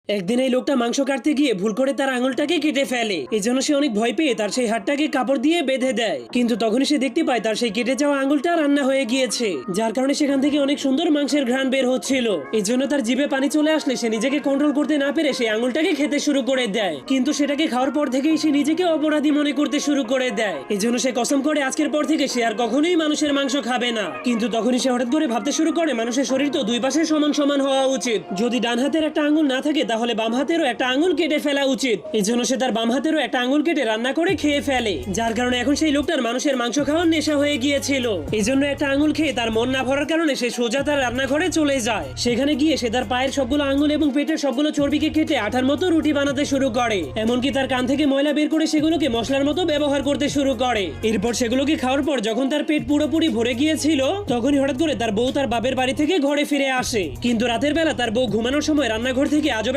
একদিন এই লোকটা মাংস কাটতে গিয়ে ভুল করে তার আঙুলটাকে কেটে ফেলে। এজন্য সে অনেক ভয় পেয়ে তার সেই হাতটাকে কাপড় দিয়ে বেঁধে দেয়। কিন্তু তখনই সে দেখতে পায় তার সেই কেটে যাওয়া আঙুলটা রান্না হয়ে গিয়েছে, যার কারণে সেখান থেকে অনেক সুন্দর মাংসের ঘ্রাণ বের হচ্ছিল। এই জন্য তার জিভে পানি চলে আসলে সে নিজেকে কন্ট্রোল করতে না পেরে সেই আঙুলটাকে খেতে শুরু করে দেয়। কিন্তু সেটাকে খাওয়ার পর থেকেই সে নিজেকে অপরাধী মনে করতে শুরু করে দেয়। এই জন্য সে কসম করে আজকের পর থেকে সে আর কখনোই মানুষের মাংস খাবে না। কিন্তু তখনই সে হঠাৎ করে ভাবতে শুরু করে মানুষের শরীর তো দুই পাশে সমান সমান হওয়া উচিত। যদি ডান হাতের একটা আঙুল না থাকে তাহলে বাম হাতেরও একটা আঙুল কেটে ফেলা উচিত। এই জন্য সে তার বাম হাতেরও একটা আঙুল কেটে রান্না করে খেয়ে ফেলে, যার কারণে এখন সেই লোকটার মানুষের মাংস খাওয়ার নেশা হয়ে গিয়েছিল। এই জন্য একটা আঙুল খেয়ে তার মন না ভরার কারণে সে সোজা তার রান্নাঘরে চলে যায়। সেখানে গিয়ে সে তার পায়ের সবগুলো আঙুল এবং পেটের সবগুলো চর্বিকে কেটে আঠার মতো রুটি বানাতে শুরু করে। এমনকি তার কান থেকে ময়লা বের করে সেগুলোকে মশলার মতো ব্যবহার করতে শুরু করে। এরপর সেগুলোকে খাওয়ার পর যখন তার পেট পুরোপুরি ভরে গিয়েছিল তখনই হঠাৎ করে তার বউ তার বাপের বাড়ি থেকে ঘরে ফিরে আসে। কিন্তু রাতের বেলা তার বউ ঘুমানোর সময় রান্নাঘর থেকে আজব